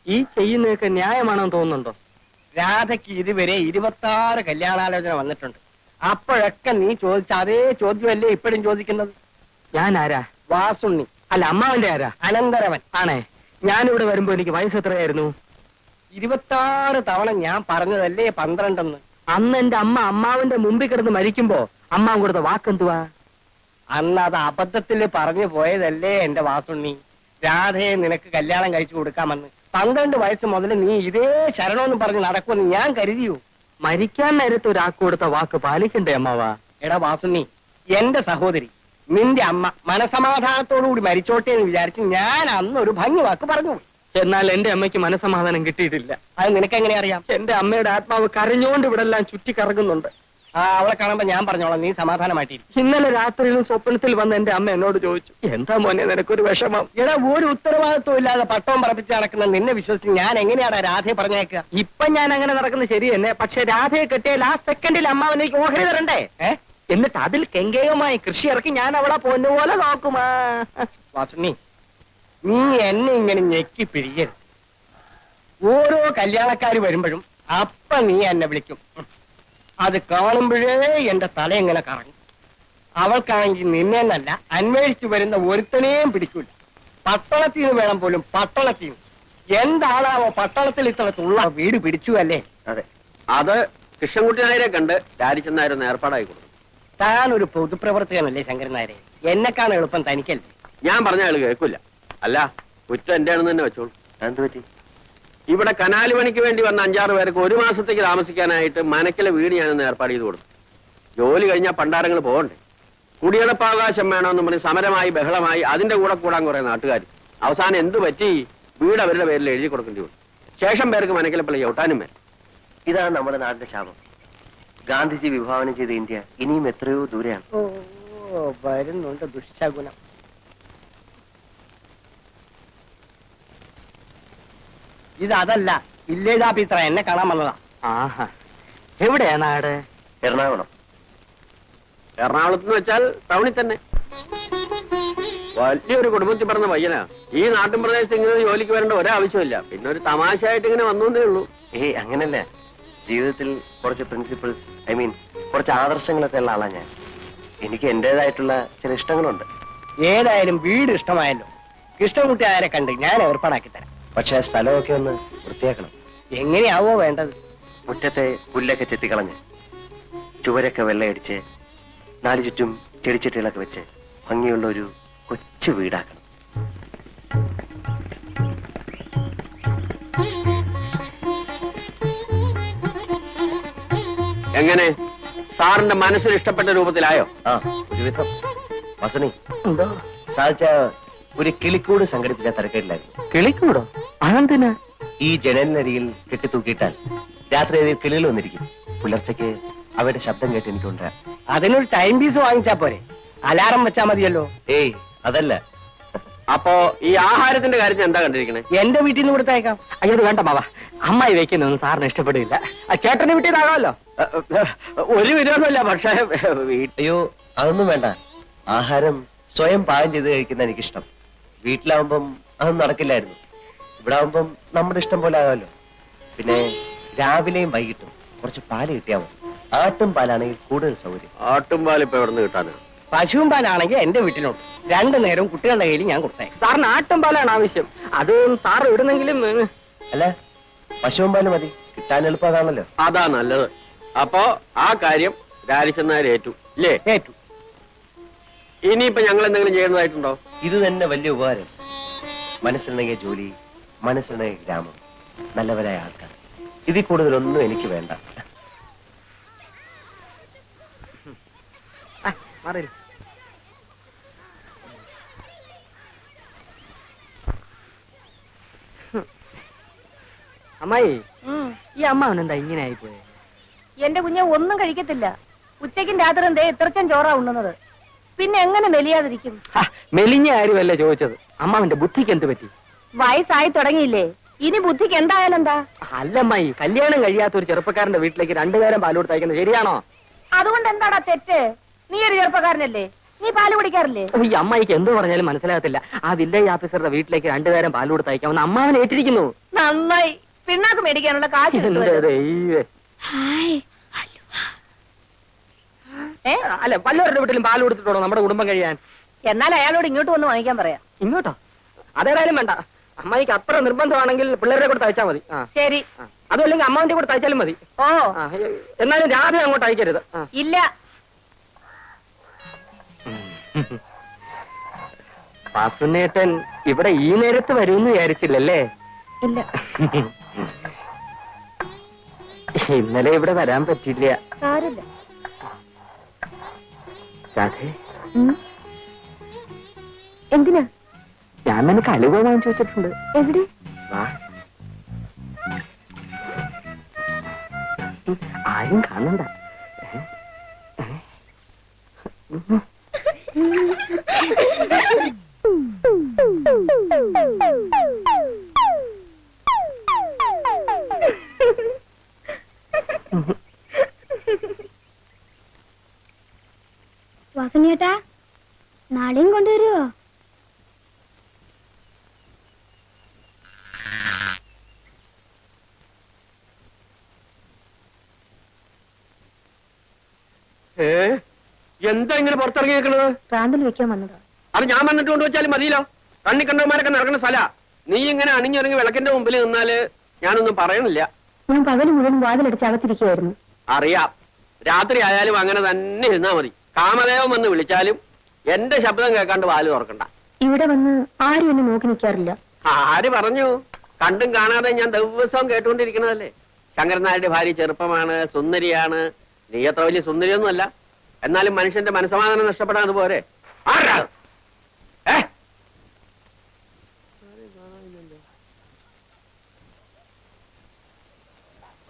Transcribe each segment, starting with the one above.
ഈ ചെയ്യുന്നതൊക്കെ ന്യായമാണെന്ന് തോന്നുന്നുണ്ടോ? രാധയ്ക്ക് ഇതുവരെ 26 കല്യാണാലോചന വന്നിട്ടുണ്ട്. അപ്പോഴൊക്കെ നീ ചോദിച്ച അതേ ചോദ്യമല്ലേ ഇപ്പോഴും ചോദിക്കുന്നത്? ഞാൻ ആരാ? വാസുണ്ണി. അല്ല, അമ്മാവന്റെ ആരാ? അനന്തരവൻ. ആണേ. ഞാനിവിടെ വരുമ്പോ എനിക്ക് വയസ്സ് എത്രയായിരുന്നു? 26 തവണ ഞാൻ പറഞ്ഞതല്ലേ 12. അന്ന് എന്റെ അമ്മ അമ്മാവന്റെ മുമ്പിൽ കിടന്ന് മരിക്കുമ്പോ അമ്മാവൻ കൊടുത്ത വാക്കെന്തുവാ? അന്ന് അത് അബദ്ധത്തിൽ പറഞ്ഞു പോയതല്ലേ എന്റെ വാസുണ്ണി. രാധയെ നിനക്ക് കല്യാണം കഴിച്ചു കൊടുക്കാമെന്ന് 12 വയസ്സ് മുതൽ നീ ഇതേ ശരണമെന്ന് പറഞ്ഞ് നടക്കുമെന്ന് ഞാൻ കരുതിയോ? മരിക്കാൻ നേരത്ത് ഒരാൾക്ക് കൊടുത്ത വാക്ക് പാലിക്കണ്ടേ അമ്മാവാ? എടാ വാസുണ്ണി, എന്റെ സഹോദരി നിന്റെ അമ്മ മനസമാധാനത്തോടുകൂടി മരിച്ചോട്ടെ എന്ന് വിചാരിച്ച് ഞാൻ അന്ന് ഒരു ഭംഗി വാക്ക് പറഞ്ഞു. എന്നാൽ എന്റെ അമ്മയ്ക്ക് മനസ്സമാധാനം കിട്ടിയിട്ടില്ല. അത് നിനക്ക് എങ്ങനെ അറിയാം? എന്റെ അമ്മയുടെ ആത്മാവ് കരഞ്ഞുകൊണ്ട് ഇവിടെ എല്ലാം ചുറ്റിക്കറങ്ങുന്നുണ്ട്. അവളെ കാണുമ്പോ ഞാൻ പറഞ്ഞോളാം, നീ സമാധാനമായിട്ടിരിക്കും. ഇന്നലെ രാത്രിയിലും സ്വപ്നത്തിൽ വന്ന എന്റെ അമ്മ എന്നോട് ചോദിച്ചു, എന്താ മോനെ നിനക്കൊരു വിഷമം? എടാ, ഒരു ഉത്തരവാദിത്വം ഇല്ലാതെ പട്ടവും പറപ്പിച്ച് നടക്കുന്ന നിന്നെ വിശ്വസിച്ച് ഞാൻ എങ്ങനെയാണ് രാധയെ പറഞ്ഞേക്കുക? ഇപ്പൊ ഞാൻ അങ്ങനെ നടക്കുന്നത് ശരി തന്നെ. പക്ഷെ രാധയെ കെട്ടിയാൽ ആ സെക്കൻഡിൽ അമ്മാവനേക്ക് ഓഹരി തരണ്ടേ? എന്നിട്ട് അതിൽ കെങ്കേയമായി കൃഷി ഇറക്കി ഞാൻ അവളെ പൊന്നുപോലെ നോക്കുമാ. വാസുണ്ണി, നീ എന്നെ ഇങ്ങനെ ഞെക്കി പിരിയരുത്. ഓരോ കല്യാണക്കാര് വരുമ്പോഴും അപ്പ നീ എന്നെ വിളിക്കും. അത് കാണുമ്പോഴേ എന്റെ തല എങ്ങനെ കറങ്ങും. അവൾക്കാണെങ്കിൽ നിന്നെന്നല്ല അന്വേഷിച്ചു വരുന്ന ഒരുത്തനെയും പിടിക്കൂല. പട്ടണത്തിൽ നിന്ന് വേണം പോലും, പട്ടണത്തിൽ നിന്ന്. എന്താണാവോ പട്ടണത്തിൽ ഇത്ര തുള്ള വീട് പിടിച്ചു അല്ലേ? അതെ, അത് കൃഷ്ണൻകുട്ടി നായരെ കണ്ട് രാരിച്ചൻ നായർ ഒന്ന് ഏർപ്പാടായി കൊടുക്കും. താൻ ഒരു പൊതുപ്രവർത്തകനല്ലേ ശങ്കരൻ നായരെ? എന്നെക്കാണ് എളുപ്പം തനിക്കല്ലേ? ഞാൻ പറഞ്ഞ ആള് കേൾക്കില്ല. അല്ല, കുറ്റം എന്റെ ആണെന്ന് തന്നെ വെച്ചോളൂ. എന്ത് പറ്റി? ഇവിടെ കനാല് പണിക്ക് വേണ്ടി വന്ന 5-6 പേർക്ക് 1 മാസത്തേക്ക് താമസിക്കാനായിട്ട് മനക്കിലെ വീട് ഞാനൊന്ന് ഏർപ്പാട് ചെയ്ത് കൊടുത്തു. ജോലി കഴിഞ്ഞാൽ പണ്ടാരങ്ങൾ പോകണ്ടേ? കുടിയടപ്പാവകാശം വേണമെന്ന് പറഞ്ഞ് സമരമായി ബഹളമായി അതിന്റെ കൂടെ കൂടാൻ കുറെ നാട്ടുകാർ. അവസാനം എന്ത് പറ്റി? വീട് അവരുടെ പേരിൽ എഴുതി കൊടുക്കേണ്ടി വന്നു. ശേഷം പേർക്ക് മനക്കിലെ പള്ളി ചവിട്ടാനും വരും. ഇതാണ് നമ്മുടെ നാടിന്റെ ശാപം. ഗാന്ധിജി വിഭാവനം ചെയ്ത ഇന്ത്യ ഇനിയും എത്രയോ ദൂരെയാണ്. ഓ, വരുന്നുണ്ട് ദുഷ്ടഗുണം. ഇതല്ല, വില്ലേജ് ഓഫീസറ എന്നെ കാണാൻ വന്നതാ. ആഹാ, എവിടെയാ നാട്? എറണാകുളം. എറണാകുളത്ത് എന്ന് വെച്ചാൽ ടൗണിൽ തന്നെ. വലിയൊരു കുടുംബത്തിൽ പറഞ്ഞ പയ്യനാ. ഈ നാട്ടിൻ പ്രദേശത്ത് ഇങ്ങനെ ജോലിക്ക് വരേണ്ട ഒരാവശ്യമില്ല. പിന്നെ ഒരു തമാശയായിട്ട് ഇങ്ങനെ വന്നേ ഉള്ളൂ. അങ്ങനല്ല, ജീവിതത്തിൽ കുറച്ച് പ്രിൻസിപ്പിൾസ്, കുറച്ച് ആദർശങ്ങളൊക്കെ ഉള്ള ആളാ ഞാൻ. എനിക്ക് എന്റേതായിട്ടുള്ള ചില ഇഷ്ടങ്ങളുണ്ട്. ഏതായാലും വീട് ഇഷ്ടമായല്ലോ. കൃഷ്ണൻകുട്ടി ആരെ കണ്ട് ഞാൻ ഏർപ്പാടാക്കി തരാം. പക്ഷെ സ്ഥലമൊക്കെ ഒന്ന് വൃത്തിയാക്കണം. എങ്ങനെയാവോ വേണ്ടത്? മുറ്റത്തെ പുല്ലൊക്കെ ചെത്തിക്കളഞ്ഞ് ചുവരൊക്കെ വെള്ളയടിച്ച് 4 ചുറ്റും ചെടിച്ചട്ടികളൊക്കെ വെച്ച് ഭംഗിയുള്ള ഒരു കൊച്ചു വീടാക്കണം. എങ്ങനെ? സാറിന്റെ മനസ്സിന് ഇഷ്ടപ്പെട്ട രൂപത്തിലായോ? ഒരുവിധം. വസണി, എന്തോ സാധിച്ച ഒരു കിളിക്കൂട് സംഘടിപ്പിക്കാൻ തിരക്കില്ലായിരുന്നു. കിളിക്കൂടോ? അതെന്തിനാ? ഈ ജനലിനരികിൽ കെട്ടിത്തൂക്കിയിട്ടാൽ രാത്രി ഏതെങ്കിലും കിളികൾ വന്നിരിക്കും. പുലർച്ചയ്ക്ക് അവരുടെ ശബ്ദം കേട്ട് എനിക്കുണ്ട്. അതിനൊരു ടൈം പീസ് വാങ്ങിച്ചാ പോരെ? അലാറം വെച്ചാ മതിയല്ലോ. അതല്ല. അപ്പോ ഈ ആഹാരത്തിന്റെ കാര്യത്തിൽ എന്താ കണ്ടിരിക്കണേ? എന്റെ വീട്ടിൽ നിന്ന് കൊടുത്തേക്കാം. അയ്യോ, വേണ്ട മാവ. അമ്മായി വെക്കുന്നൊന്നും സാറിന് ഇഷ്ടപ്പെടില്ല. ചേട്ടന്റെ വീട്ടിൽ നിന്നാകാമല്ലോ. ഒരു വിരോധമല്ല, പക്ഷേ അയ്യോ, അതൊന്നും വേണ്ട. ആഹാരം സ്വയം പാകം ചെയ്ത് കഴിക്കുന്ന എനിക്കിഷ്ടം. വീട്ടിലാവുമ്പം അതൊന്നും നടക്കില്ലായിരുന്നു. ഇവിടെ ആവുമ്പം നമ്മുടെ ഇഷ്ടം പോലെ ആകാമല്ലോ. പിന്നെ രാവിലെയും വൈകിട്ടും കുറച്ച് പാല് കിട്ടിയാൽ മതി. ആട്ടും പാലാണെങ്കിൽ കൂടുതൽ സൗകര്യം. ആട്ടും പാൽ ഇപ്പൊ എവിടെ നിന്ന് കിട്ടാനാ? പശുവും പാലാണെങ്കിൽ എന്റെ വീട്ടിലുണ്ട്. 2 നേരവും കുട്ടികളുടെ കയ്യിൽ ഞാൻ കൊടുത്തേക്കാം. സാറിന് ആട്ടും പാലാണ് ആവശ്യം. അത് സാറ് ഇടുന്നെങ്കിലും. അല്ല, പശുവും പാല് മതി. കിട്ടാൻ എളുപ്പം അതാണല്ലോ. അതാ നല്ലത്. അപ്പോ ആ കാര്യം രാരിച്ചൻ നായർ ഏറ്റു ഇല്ലേ? ഏറ്റു. ഇനിയിപ്പോ ഞങ്ങൾ എന്തെങ്കിലും ചെയ്യുന്നതായിട്ടുണ്ടോ? ഇത് തന്നെ വലിയ ഉപകാരം. മനസ്സിലുണ്ടെങ്കിൽ ജോലി, മനസ്സിലുണ്ടെങ്കിൽ ഗ്രാമം, നല്ലവരായ ആൾക്കാർ. ഇതിൽ കൂടുതലൊന്നും എനിക്ക് വേണ്ട. അമ്മായി, ഈ അമ്മാവൻ എന്താ ഇങ്ങനെ ആയിപ്പോയെ? എന്റെ കുഞ്ഞെ ഒന്നും കഴിക്കത്തില്ല. ഉച്ചയ്ക്കും രാത്രിയും ഇത്രച്ചും ചോറാ ഉണ്ണുന്നത്. പിന്നെ എങ്ങനെ മെലിയാതിരിക്കും? മെലിഞ്ഞ കാര്യമല്ലേ ചോദിച്ചത്. അമ്മാവന്റെ ബുദ്ധിക്ക് എന്ത് പറ്റി? വയസ്സായി തുടങ്ങിയില്ലേ? ഇനി ബുദ്ധിക്ക് എന്തായാലും എന്താ? അല്ലമ്മായി, കല്യാണം കഴിയാത്ത ഒരു ചെറുപ്പക്കാരന്റെ വീട്ടിലേക്ക് 2 നേരം പാൽ കൊടുത്തയക്കുന്നത് ശരിയാണോ? അതുകൊണ്ട് എന്താടാ തെറ്റ്? നീ ഒരു ചെറുപ്പക്കാരനല്ലേ? നീ പാല് കുടിക്കാറില്ലേ? ഈ അമ്മായിക്ക് എന്തോ പറഞ്ഞാലും മനസ്സിലാകത്തില്ല. ആ വില്ലേജ് ഓഫീസറുടെ വീട്ടിലേക്ക് 2 നേരം പാൽ കൊടുത്ത് അയക്കാമെന്ന് അമ്മാവൻ ഏറ്റിരിക്കുന്നു. നന്നായി. പിണ്ണാക്ക് മേടിക്കാനുള്ള കാശ് എന്റെ കിട്ടുമല്ലോ. ദൈവമേ. ഏ? അല്ല, വല്ലവരുടെ വീട്ടിലും പാൽ കൊടുത്തിട്ടുണ്ടോ നമ്മുടെ കുടുംബം കഴിയാൻ? എന്നാൽ അയാളോട് ഇങ്ങോട്ട് വന്ന് വാങ്ങിക്കാൻ പറയാം. ഇങ്ങോട്ടോ? അതേതായാലും വേണ്ട. അമ്മായിക്ക് അത്ര നിർബന്ധമാണെങ്കിൽ പിള്ളേരുടെ കൂടെ തയ്ച്ചാൽ മതി. ശരി. അതുമല്ലെങ്കിൽ അമ്മാവിന്റെ കൂടെ തയ്ച്ചാലും മതി. ഓ എന്നാലും രാധ അങ്ങോട്ട് അയക്കരുത്. ഇല്ല. വാസുനേട്ടൻ ഇവിടെ ഈ നേരത്ത് വരുമെന്ന് വിചാരിച്ചില്ലല്ലേ? ഇല്ല. ഇന്നലെ ഇവിടെ വരാൻ പറ്റില്ല. സാരില്ല. രാധേ, എന്തിനാ? ഞാൻ നിനക്ക് അലുവ വാങ്ങിച്ചു വെച്ചിട്ടുണ്ട്. എവിടെ? വാ. ആരും കാണണ്ട. വാസനേട്ടാ, നാളെയും കൊണ്ടുവരുമോ? എന്താ ഇങ്ങനെ പുറത്തിറങ്ങി നിൽക്കുന്നത്? പ്രാന്തൽ വെക്കാൻ വന്നതാ. അത് ഞാൻ വന്നിട്ട് കൊണ്ടുവച്ചാലും മതിയല്ലോ. കണ്ണി കണ്ടവന്മാരൊക്കെ നടക്കുന്ന സ്ഥല. നീ ഇങ്ങനെ അണിഞ്ഞിറങ്ങി വിളക്കിന്റെ മുമ്പിൽ നിന്നാല് ഞാനൊന്നും പറയണില്ല. ഞാൻ പകല് മുഴുവൻ വാതിലടിച്ച് അകത്തിരിക്കുകയായിരുന്നു. അറിയാം. രാത്രി ആയാലും അങ്ങനെ തന്നെ ഇരുന്നാ മതി. കാമദേവൻ വന്ന് വിളിച്ചാലും എന്റെ ശബ്ദം കേൾക്കാണ്ട് വാല് തുറക്കണ്ട. ഇവിടെ വന്ന് ആരും എന്നെ നോക്കി നിൽക്കാറില്ല. ആര് പറഞ്ഞു? കണ്ടും കാണാതെ ഞാൻ ദിവസവും കേട്ടുകൊണ്ടിരിക്കണതല്ലേ. ശങ്കരൻ നായരുടെ ഭാര്യ ചെറുപ്പമാണ്, സുന്ദരിയാണ്. നീ അത്ര വലിയ സുന്ദരിയൊന്നും അല്ല. എന്നാലും മനുഷ്യന്റെ മനസ്സമാധാനം നഷ്ടപ്പെടാൻ അതുപോലെ. ആരാ?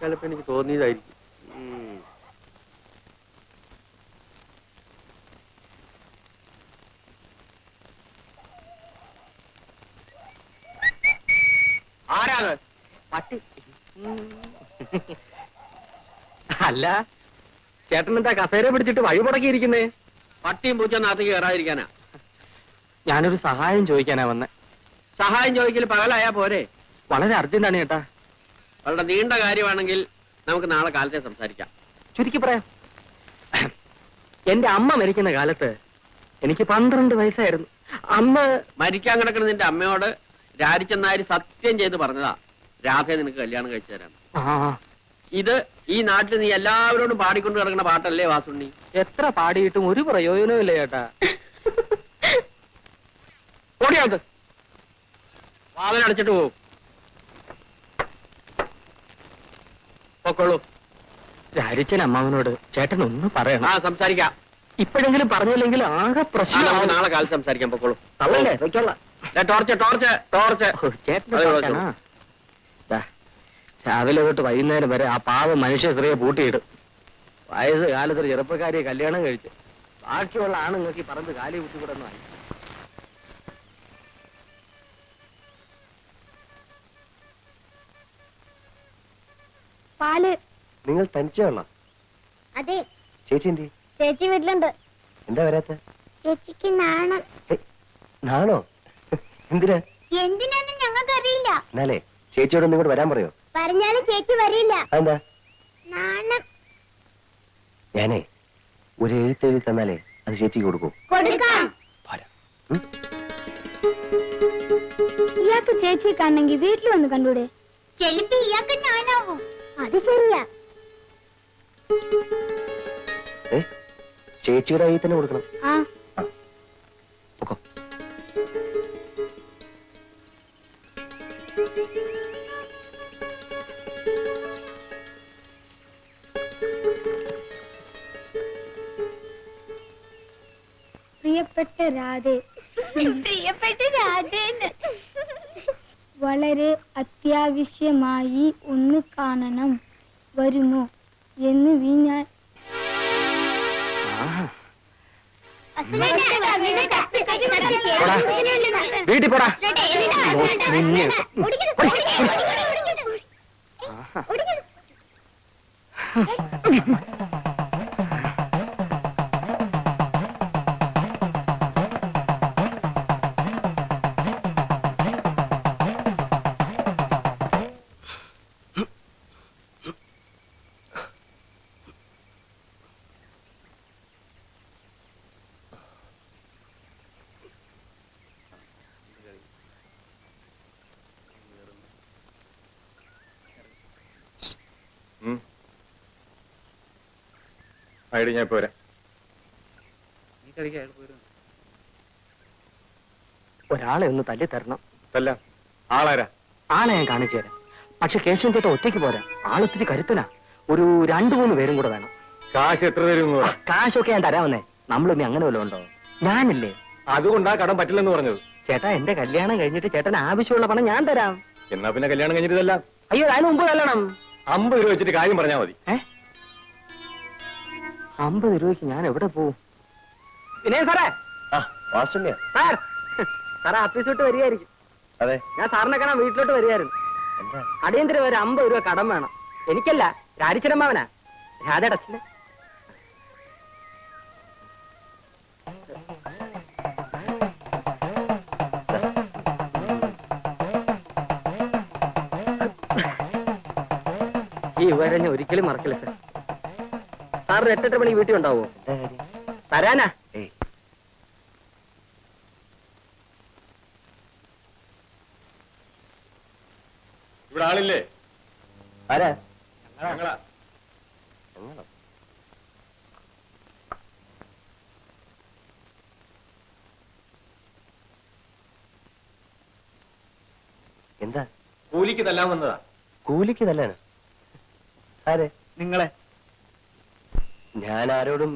ചിലപ്പോ എനിക്ക് തോന്നിയതായിരിക്കും. ആരാത്? പട്ടി. അല്ല, ചേട്ടൻ എന്താ കസേര പിടിച്ചിട്ട് വഴി മുടക്കിയിരിക്കുന്നേ? പട്ടിയും പൂച്ചനാത്തേക്ക് കയറാതിരിക്കാനാ. ഞാനൊരു സഹായം ചോദിക്കാനാ വന്നെ. സഹായം ചോദിക്കൽ പകലായാ പോരെ? വളരെ അർജന്റാണ് ചേട്ടാ. വളരെ നീണ്ട കാര്യമാണെങ്കിൽ നമുക്ക് നാളെ കാലത്തെ സംസാരിക്കാം. ചുരുക്കി പറയാം. എന്റെ അമ്മ മരിക്കുന്ന കാലത്ത് എനിക്ക് 12 വയസ്സായിരുന്നു. അന്ന് മരിക്കാൻ കിടക്കുന്ന നിന്റെ അമ്മയോട് രാജിച്ചെന്നാര് സത്യം ചെയ്ത് പറഞ്ഞതാ രാധയെ നിനക്ക് കല്യാണം കഴിച്ചു തരാം. ഇത് ഈ നാട്ടിൽ നീ എല്ലാവരോടും പാടിക്കൊണ്ട് കിടക്കുന്ന പാട്ടല്ലേ വാസുണ്ണി? എത്ര പാടിയിട്ടും ഒരു പ്രയോജനവും ഇല്ല ചേട്ടാ. ഓടിയാത് വാതിലടച്ചിട്ട് പോകും. പൊക്കോളൂ. രാജിച്ചൻ അമ്മാവനോട് ചേട്ടൻ ഒന്ന് പറയണം. സംസാരിക്കാം. ഇപ്പോഴെങ്കിലും പറഞ്ഞില്ലെങ്കിൽ ആകെ പ്രശ്നം. നമുക്ക് നാളെ കാലത്ത് സംസാരിക്കാം. പൊക്കോളൂ. തള്ളല്ലേ? വെക്കോളാം. Torch torch torch. ചേട്ടൻ രാവിലെ തൊട്ട് വൈകുന്നേരം വരെ ആ പാവം മനുഷ്യ സ്ത്രീയെ പൂട്ടിയിടും. വയസ്സ് കാലത്തൊരു ചെറുപ്പക്കാരിയെ കല്യാണം കഴിച്ച് ബാക്കിയുള്ള ആണുങ്ങൾക്ക് ഈ പറമ്പ് കാലി കുത്തിക്കൂടുന്നു. പാല്. നിങ്ങൾ തനിച്ചുള്ള? അതെ. ചേച്ചി എന്തി? ചേച്ചി വീട്ടിലുണ്ട്. എന്താ വരാത്ത? ചേച്ചിക്ക് നാണം. നാണോ? എന്തിനാ? എന്തിനാന്നും ഞങ്ങൾക്ക് അറിയില്ല. എന്നാലേ ചേച്ചിയോട് ഇങ്ങോട്ട് വരാൻ പറയോ? പറഞ്ഞാലും ചേച്ചി വരില്ല. അതെന്താ? നാണം. ഞാനേ ഒരു എഴുത്തെഴുതി തന്നാലേ അത് ചേച്ചിക്ക് കൊടുക്കൂ. കൊടുക്കാം. ഇയാൾക്ക് ചേച്ചിയെ കാണണമെങ്കിൽ വീട്ടിൽ വന്ന് കണ്ടൂടെ? ചെലപ്പോ ഇയാൾക്ക് ഞാനാവും. അത് ശരിയാ. ചേച്ചിയുടെ കയ്യിൽ തന്നെ കൊടുക്കണം. പൊക്കോ. പ്രിയപ്പെട്ട രാധേ. പ്രിയപ്പെട്ട രാധേന്ന് വളരെ അത്യാവശ്യമായി ഒന്ന് കാണണം, വരുമോ എന്ന് ഞാൻ വീട്ടിൽ പോടാ. ആയിട്ട് ഞാൻ പോരാ. ഒരാളെ ഒന്ന് തല്ലി തരണം. അല്ല ആളാരാ? ആളെ ഞാൻ കാണിച്ചു തരാം. പക്ഷെ കേശവൻ ചേട്ടൻ ഒറ്റയ്ക്ക് പോരാ, ആളൊത്തിരി കരുത്തനാ. ഒരു 2-3 പേരും കൂടെ വേണം. കാശ് എത്ര തരും? കാശൊക്കെ ഞാൻ തരാമെന്നേ. നമ്മളിനി അങ്ങനെ വല്ലതും ഉണ്ടോ? ഞാനില്ലേ. അതുകൊണ്ടാ കടം പറ്റില്ലെന്ന് പറഞ്ഞത്. ചേട്ടാ, എന്റെ കല്യാണം കഴിഞ്ഞിട്ട് ചേട്ടന് ആവശ്യമുള്ള പണം ഞാൻ തരാം. എന്നാ പിന്നെ കല്യാണം കഴിഞ്ഞിട്ടല്ല. അയ്യോ, അതിന് മുമ്പ് കല്ലണം. 50 രൂപ വെച്ചിട്ട് കാര്യം പറഞ്ഞാൽ മതി. 50 രൂപയ്ക്ക് ഞാൻ എവിടെ പോവും? പിന്നെ സാറേ, വാസുണ്യ സാർ സാറേ ഓഫീസ് വിട്ട് വരികയായിരിക്കും. അതെ. ഞാൻ സാറിനെ കാണാൻ വീട്ടിലോട്ട് വരികയായിരുന്നു. എന്താ? അടിയന്തര ഒരു 50 രൂപ കടം വേണം. എനിക്കല്ല, രാരിച്ചനമ്മാവനാ, രാധയുടെ അച്ഛന്. ഈ വിവരം ഞാൻ ഒരിക്കലും മറക്കില്ല സാർ. സാറിന് 8-8 മണിക്ക് വീട്ടിൽ ഉണ്ടാവോ? തരാനാ. ഏയ്, ഇവിടെ ആളില്ലേ? ആരാ? ഞങ്ങളാ. എന്താ? കൂലിക്ക് തല്ലാൻ വന്നതാ. കൂലിക്ക് തല്ലാനോ? ആരെ? നിങ്ങളെ. ഞാൻ ആരോടും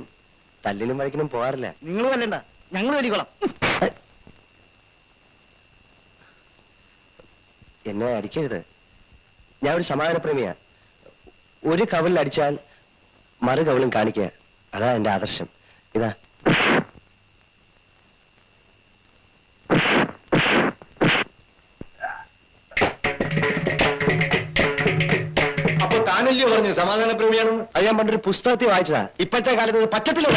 തല്ലിനും വഴിക്കിനും പോകാറില്ല. നിങ്ങൾ തല്ലണ്ട, ഞങ്ങൾ വലിക്കോളാം. എന്നെ അടിക്കരുത്. ഞാൻ ഒരു സമാധാനപ്രേമിയാ. ഒരു കവലിൽ അടിച്ചാൽ മറു കവലും കാണിക്കുക, അതാ എന്റെ ആദർശം. ഇതാ. അപ്പൊ താനല്ലയോ പറഞ്ഞു സമാധാനപ്രേമിയാണെന്ന്? അത് ഞാൻ പണ്ടൊരു പുസ്തകത്തിൽ വായിച്ചതാ. ഇപ്പോഴത്തെ കാലത്ത് അത് പറ്റത്തില്ല.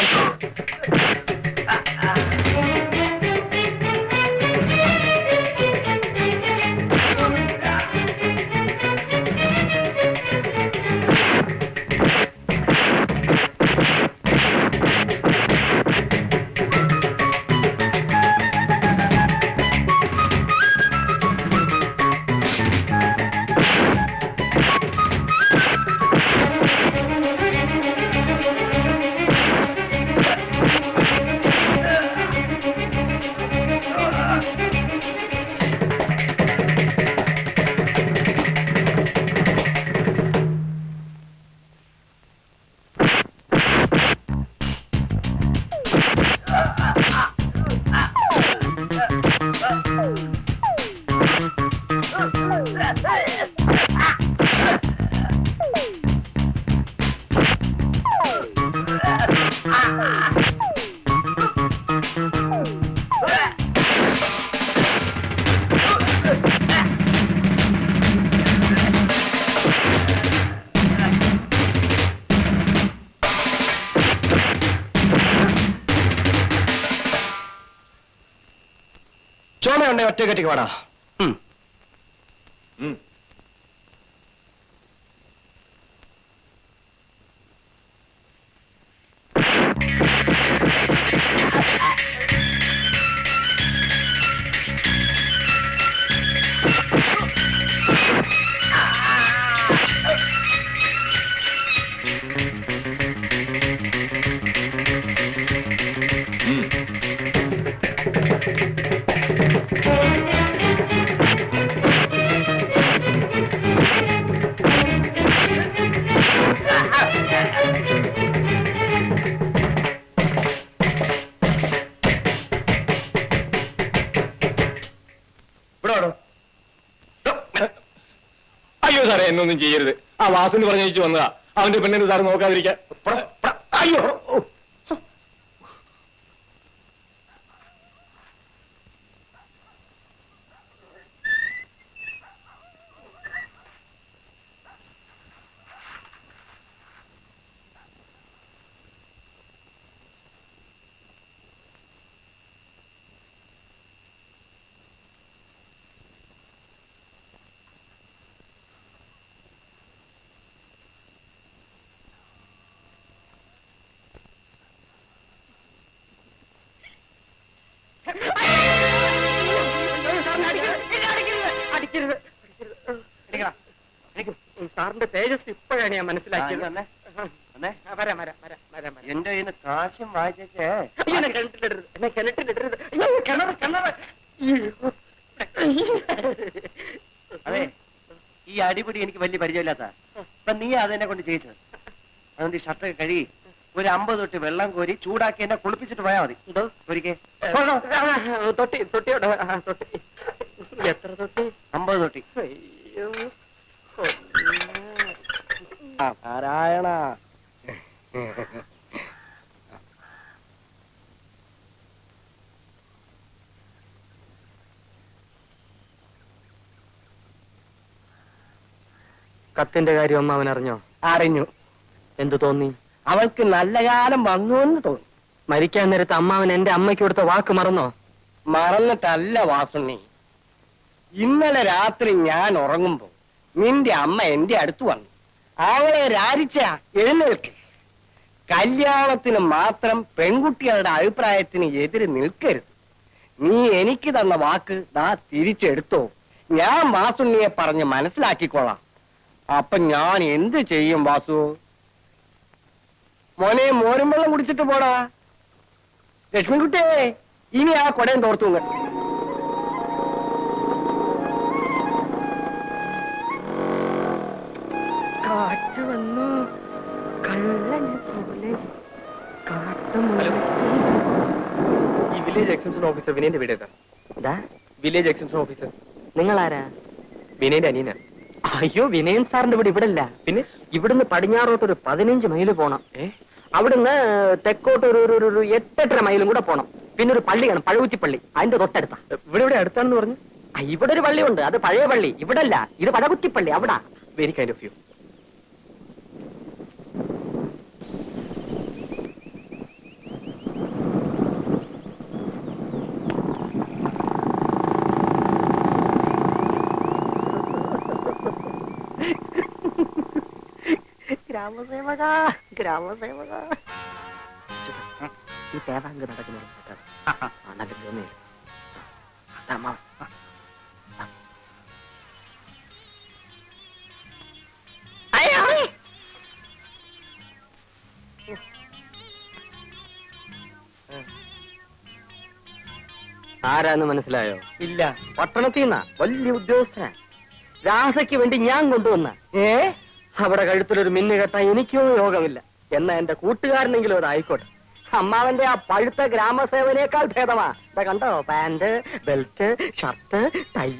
ചോമയുണ്ടെ ഒറ്റ കെട്ടിക്ക് വേടാ. അയ്യോ സാറേ, എന്നൊന്നും ചെയ്യരുത്. ആ വാസു പറഞ്ഞു വന്നതാ. അവന്റെ പെണ്ണിന് സാറ് നോക്കാതിരിക്കാൻ. അയ്യോ, സാറിന്റെ തേജസ് ഇപ്പോഴാണ് ഞാൻ മനസ്സിലാക്കിയത്. വന്നേ. വരാം വരാം വരാം വരാം വരാം. എന്റെ കയ്യിൽ നിന്ന് കാശും വാങ്ങിച്ചേ. അയ്യോ, എന്നെ കിണറ്റിലിടരുത്, എന്നെ കിണറ്റിലിടരുത്. അയ്യോ, കിണറ് കിണറ്. അതെ, ഈ അടിപിടി എനിക്ക് വലിയ പരിചയമില്ലാത്ത. ഇപ്പൊ നീ അതെന്നെ കൊണ്ട് ചെയ്യിച്ചത്. അതുകൊണ്ട് ഈ ഷർട്ടൊക്കെ കഴുകി ഒരു 50 തൊട്ടി വെള്ളം കോരി ചൂടാക്കി എന്നെ കുളിപ്പിച്ചിട്ട് പോയാൽ മതി. ഒരിക്കൽ തൊട്ടി തൊട്ടിയോടെ തൊട്ടി. എത്ര തൊട്ടി? 50 തൊട്ടി. അയ്യോ, നാരായണ. കത്തിന്റെ കാര്യം അമ്മാവൻ അറിഞ്ഞോ? അറിഞ്ഞു. എന്തു തോന്നി? അവൾക്ക് നല്ല കാലം വന്നു എന്ന് തോന്നി. മരിക്കാൻ നേരത്ത് അമ്മാവൻ എന്റെ അമ്മയ്ക്ക് കൊടുത്ത വാക്ക് മറന്നോ? മറന്നിട്ടല്ല വാസുണ്ണി. ഇന്നലെ രാത്രി ഞാൻ ഉറങ്ങുമ്പോ നിന്റെ അമ്മ എന്റെ അടുത്ത് വന്നു. അവളെ രാജിച്ച എഴുന്നേൽക്ക്. കല്യാണത്തിന് മാത്രം പെൺകുട്ടികളുടെ അഭിപ്രായത്തിന് എതിര് നിൽക്കരുത്. നീ എനിക്ക് തന്ന വാക്ക് ദാ തിരിച്ചെടുത്തോ. ഞാൻ വാസുണ്ണിയെ പറഞ്ഞ് മനസ്സിലാക്കിക്കോളാം. അപ്പൊ ഞാൻ എന്ത് ചെയ്യും വാസു? മോനെ, മോരും വെള്ളം കുടിച്ചിട്ട് പോടാ. ലക്ഷ്മിക്കുട്ടിയെ, ഇനി ആ കൊടയും തോർത്തു. കാറ്റ് വന്നു കള്ളനെ പോലെ ഈ വില്ലേജ് എക്സ്റ്റൻഷൻ ഓഫീസർ വിനയന്റെ വീട് ഏതാ? വില്ലേജ് എക്സ്റ്റൻഷൻ ഓഫീസർ നിങ്ങൾ ആരാ? വിനയന്റെ അനിയനാ. അയ്യോ, വിനയൻ സാറിന്റെ വീട് ഇവിടെ ഇല്ല. പിന്നെ ഇവിടുന്ന് പടിഞ്ഞാറോട്ട് ഒരു 15 മൈല് പോണം. അവിടുന്ന് തെക്കോട്ട് ഒരു 8-8.5 മൈലും കൂടെ പോണം. പിന്നെ ഒരു പള്ളിയാണ്, പഴകുറ്റിപ്പള്ളി. അതിന്റെ തൊട്ടടുത്താ. ഇവിടെ അടുത്താണെന്ന് പറഞ്ഞു. ഇവിടെ ഒരു പള്ളിയുണ്ട്, അത് പഴയ പള്ളി. ഇവിടെ അല്ല, ഇത് പഴകുറ്റിപ്പള്ളി. അവിടെ. Very kind of you. ഗ്രാമസേവക, ഗ്രാമസേവക. ഈ തേവാങ്ക് നടക്കുന്നത് നല്ല തോന്നിയില്ല. ആരാന്ന് മനസ്സിലായോ? ഇല്ല. പട്ടണത്തിൽ നിന്നാ, വലിയ ഉദ്യോഗസ്ഥനാ. രാസയ്ക്ക് വേണ്ടി ഞാൻ കൊണ്ടുവന്ന. അവിടെ കഴുത്തിലൊരു മിന്നു കെട്ടാൻ എനിക്കോ യോഗമില്ല. എന്നാ എന്റെ കൂട്ടുകാരനെങ്കിലും അതായിക്കോട്ടെ. അമ്മാവന്റെ ആ പഴുത്ത ഗ്രാമസേവനേക്കാൾ ഭേദമാ. ഇതാ കണ്ടോ, pant, belt, shirt, tie,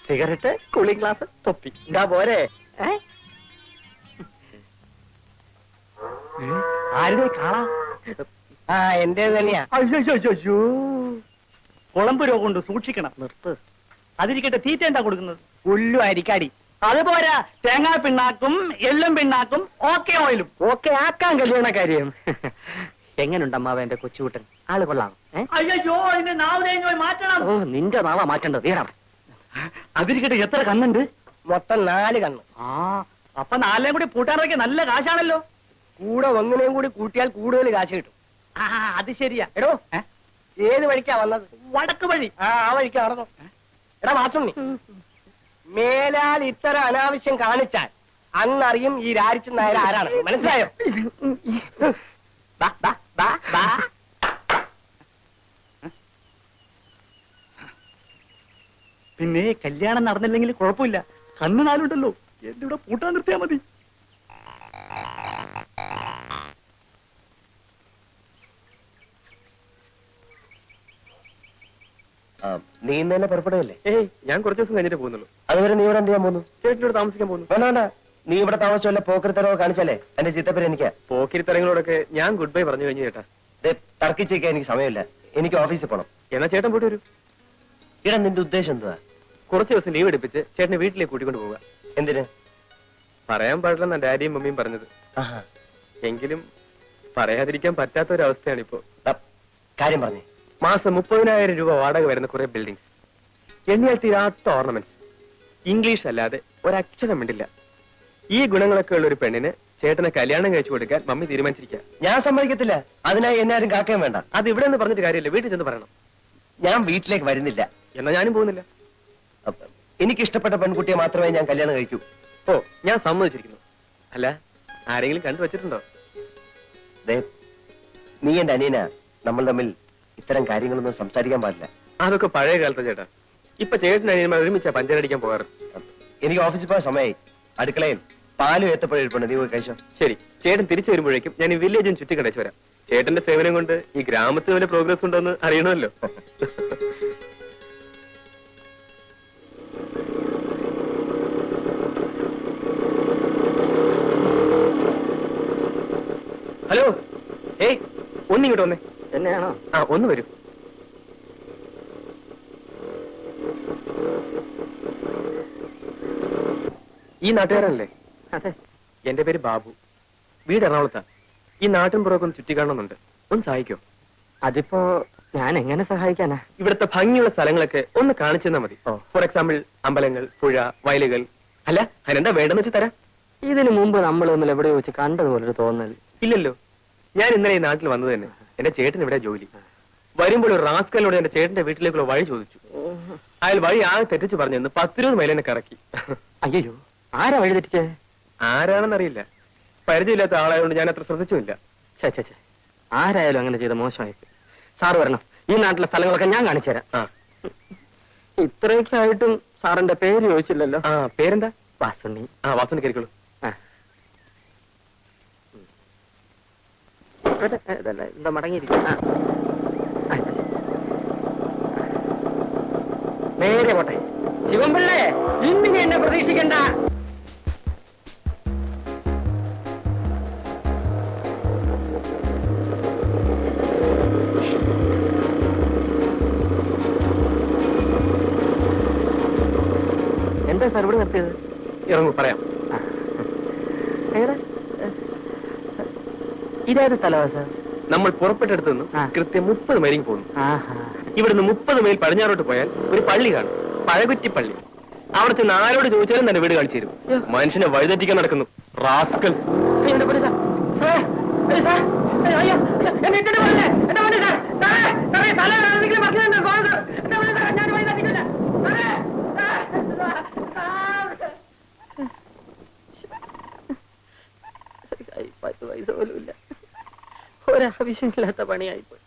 cigarette, cooling glass, തൊപ്പി. ഇതാ പോരെ. ആരുടെ കാണാ? ആ, എന്റെ തന്നെയാ. അയ്യോ, കുളമ്പ് രോഗം കൊണ്ട് സൂക്ഷിക്കണം. നിർത്ത്. അതിരിക്കട്ടെ, തീറ്റ എന്താ കൊടുക്കുന്നത്? പുല്ലും അരിക്കാടി. അതുപോരാ, തേങ്ങാ പിണ്ണാക്കും എള്ളും പിണ്ണാക്കും ഓക്കെ ഓയിലും. ഓക്കെ ആക്കാൻ കല്യാണ കാര്യം. എങ്ങനുണ്ട് അമ്മാവ എന്റെ കൊച്ചുകൂട്ടൻ? ആള് കൊള്ളാം. അയ്യോ, അതിന്റെ നാവ് തേങ്ങ മാറ്റണം. ഓ, നിന്റെ നാവാ മാറ്റേണ്ടത്. തീരാ. അതിരിക്കട്ടെ, എത്ര കണ്ണുണ്ട്? മൊത്തം 4 കണ്ണ്. ആ, അപ്പൊ 4 കൂടി പൂട്ടാനൊക്കെ നല്ല കാശാണല്ലോ. കൂടെ ഒന്നിനെയും കൂടി കൂട്ടിയാൽ കൂടുതൽ കാശ് കിട്ടും. ആ, അത് ശരിയാ. എടോ, ഏത് വഴിക്കാ വന്നത്? വടക്ക് വഴി. ആ വഴിക്കാ നടന്നു. എടാ വാസുണ്ണി, മേലാൽ ഇത്തരം അനാവശ്യം കാണിച്ചാൽ അന്നറിയും ഈ രാരിച്ചൻ നായർ ആരാണ്. മനസ്സിലായോ? പിന്നെ കല്യാണം നടന്നില്ലെങ്കിൽ കുഴപ്പമില്ല. കണ്ണ് 4 ഉണ്ടല്ലോ. എന്റെ ഇവിടെ പൂട്ടാൻ നിർത്തിയാ മതി. നീ ഇന്ന് തന്നെ പുറപ്പെടുകയല്ലേ? ഏയ്, ഞാൻ കുറച്ച് ദിവസം കഴിഞ്ഞിട്ട് പോകുന്നുള്ളൂ. അതുവരെ നീ ഇവിടെ എന്ത് ചെയ്യാൻ പോകുന്നു? ചേട്ടനോട് താമസിക്കാൻ പോകുന്നു. വേണ്ട വേണ്ട, നീ ഇവിടെ താമസിച്ചല്ലേ പോക്കരുത്തരോ കാണിച്ചാലേ എന്റെ ചിത്തപ്പേര് എനിക്കാ. പോക്കിരിത്തരങ്ങളോടൊക്കെ ഞാൻ ഗുഡ് ബൈ പറഞ്ഞു കഴിഞ്ഞു ചേട്ടാ. തർക്കിച്ചേക്കാൻ എനിക്ക് സമയമില്ല. എനിക്ക് ഓഫീസിൽ പോണം. എന്നാ ചേട്ടൻ പോയിട്ട് വരൂ. ഇടാ, നിന്റെ ഉദ്ദേശം എന്തുവാ? കുറച്ച് ദിവസം ലീവ് എടുപ്പിച്ച് ചേട്ടനെ വീട്ടിലേക്ക് കൂട്ടിക്കൊണ്ട് പോവുക. എന്തിന്? പറയാൻ പാടില്ലെന്നാ ഡാഡിയും മമ്മിയും പറഞ്ഞത്. ആഹാ, എങ്കിലും പറയാതിരിക്കാൻ പറ്റാത്ത ഒരു അവസ്ഥയാണിപ്പോ. കാര്യം പറഞ്ഞേ. മാസം 30,000 രൂപ വാടക വരുന്ന കുറെ ബിൽഡിംഗ്സ്, എണ്ണിയാൽ തീരാത്ത ഓർണമെന്റ്സ്, ഇംഗ്ലീഷ് അല്ലാതെ ഒരക്ഷരം മിണ്ടില്ല. ഈ ഗുണങ്ങളൊക്കെ ഉള്ള ഒരു പെണ്ണിന് ചേട്ടനെ കല്യാണം കഴിച്ചു കൊടുക്കാൻ മമ്മി തീരുമാനിച്ചിരിക്കുക. ഞാൻ സമ്മതിക്കത്തില്ല. അതിനായി എന്നെ ആരും കാക്കുകയും വേണ്ട. അത് ഇവിടെ നിന്ന് പറഞ്ഞിട്ട് കാര്യമില്ല, വീട്ടിൽ ചെന്ന് പറയണം. ഞാൻ വീട്ടിലേക്ക് വരുന്നില്ല. എന്നാ ഞാനും പോകുന്നില്ല. എനിക്ക് ഇഷ്ടപ്പെട്ട പെൺകുട്ടിയെ മാത്രമേ ഞാൻ കല്യാണം കഴിക്കൂ. ഓ, ഞാൻ സമ്മതിച്ചിരിക്കുന്നു. അല്ല, ആരെങ്കിലും കണ്ടു വച്ചിട്ടുണ്ടോ? ദേ, നീ എന്റെ അനിയനാ. നമ്മൾ തമ്മിൽ ഇത്തരം കാര്യങ്ങളൊന്നും സംസാരിക്കാൻ പാടില്ല. അതൊക്കെ പഴയ കാലത്തെ ചേട്ടാ. ഇപ്പൊ ചേട്ടൻ അനിയന്മാർ ഒരുമിച്ചാ പഞ്ചരടിക്കാൻ പോകാറ്. എനിക്ക് ഓഫീസിൽ പോകാൻ സമയമായി. അടുക്കളയിൽ പാലും ഏത്തപ്പഴം ഇരിപ്പുണ്ട്. നീ പോയി കഴിച്ചോ. ശരി, ചേട്ടൻ തിരിച്ചു വരുമ്പോഴേക്കും ഞാൻ ഈ വില്ലേജും ചുറ്റി കടച്ചു വരാം. ചേട്ടന്റെ സേവനം കൊണ്ട് ഈ ഗ്രാമത്തിൽ വല്ല പ്രോഗ്രസ് ഉണ്ടോന്ന് അറിയണമല്ലോ. ഹലോ, ഏയ് ഒന്നിങ്ങോട്ട് വന്നേ. എന്നെയാണോ? ആ, ഒന്ന് വരൂ. ഈ നാട്ടുകാരനല്ലേ? അതെ. എന്റെ പേര് ബാബു. വീട് എറണാകുളത്താ. ഈ നാട്ടിൻ പുറമൊക്കെ ഒന്ന് ചുറ്റിക്കാണുന്നുണ്ട്. ഒന്ന് സഹായിക്കോ? അതിപ്പോ ഞാൻ എങ്ങനെ സഹായിക്കാനാ? ഇവിടുത്തെ ഭംഗിയുള്ള സ്ഥലങ്ങളൊക്കെ ഒന്ന് കാണിച്ചു തന്നാ മതി. ഓ. ഫോർ എക്സാമ്പിൾ അമ്പലങ്ങൾ, പുഴ, വയലുകൾ. അല്ല, അതിനെന്താ വേണ്ടെന്ന് വെച്ച് തരാം. ഇതിനു മുമ്പ് നമ്മൾ തമ്മിൽ എവിടെയോ വെച്ച് കണ്ടതുപോലൊരു തോന്നൽ. ഇല്ലല്ലോ, ഞാൻ ഇന്നലെ ഈ നാട്ടിൽ വന്നത് തന്നെ. എന്റെ ചേട്ടൻ ഇവിടെ ജോലി. വരുമ്പോൾ ഒരു റാസ്കലിനോട് എന്റെ ചേട്ടന്റെ വീട്ടിലേക്കുള്ള വഴി ചോദിച്ചു. അയാൾ വഴി ആകെ തെറ്റിച്ച് പറഞ്ഞെന്ന് 10-20 മൈൽ എന്നെ കറക്കി. അയ്യോ, ആരാ വഴി തെറ്റിച്ചേ? ആരാണെന്നറിയില്ല. പരിചയമില്ലാത്ത ആളായതുകൊണ്ട് ഞാൻ അത്ര ശ്രദ്ധിച്ചുമില്ല. ചേ, ആരായാലും അങ്ങനെ ചെയ്ത മോശമായി. സാറ് വരണം, ഈ നാട്ടിലെ സ്ഥലങ്ങളൊക്കെ ഞാൻ കാണിച്ചു തരാം. ആ ഇത്രയൊക്കെ ആയിട്ടും സാറിന്റെ പേര് ചോദിച്ചില്ലല്ലോ. ആ, പേരെന്താ? വാസുണ്ണി. ആ, വാസന കയറിക്കോളൂ. എന്താ മടങ്ങിയിരിക്കും? നേരെ പോട്ടെ. ശിവൻപിള്ളേ, ഇന്നിനി എന്നെ പ്രതീക്ഷിക്കണ്ട. എന്താ സാർ ഇവിടെ നിർത്തിയത്? ഇറങ്ങൂ, പറയാം. ഇതേത് സ്ഥലമാ സാർ? നമ്മൾ പുറപ്പെട്ടെടുത്ത് നിന്നും ആ. കൃത്യം 30 മൈലിങ് പോകുന്നു. ആഹാ. ഇവിടുന്ന് 30 മൈൽ പടിഞ്ഞാറോട്ട് പോയാൽ ഒരു പള്ളി കാണും, പഴകുറ്റി പള്ളി. അവിടെ ചെന്ന് ആരോട് ചോദിച്ചാലും തന്നെ വീട് കാണിച്ചു തരും. മനുഷ്യനെ വഴിതെറ്റിക്കാൻ നടക്കുന്നു റാസ്കൽ. എന്റെ പൊന്നേ സാർ, സാർ, അയ്യോ സാർ, അയ്യോ, എന്നെ ഇട്ടിട്ട് പോകല്ലേ, എന്റെ പൊന്നേ സാർ, സാറേ, സാറേ, തല ആരെങ്കിലും മറിഞ്ഞിട്ടുണ്ടോ? പോകാം സാർ, എന്റെ പൊന്നേ സാർ, ഞാൻ വഴി തെറ്റിക്കില്ല. സാറേ, സാർ, 10 പൈസ പോലും ഇല്ല. ഒരാവശ്യമില്ലാത്ത പണിയായിപ്പോയി.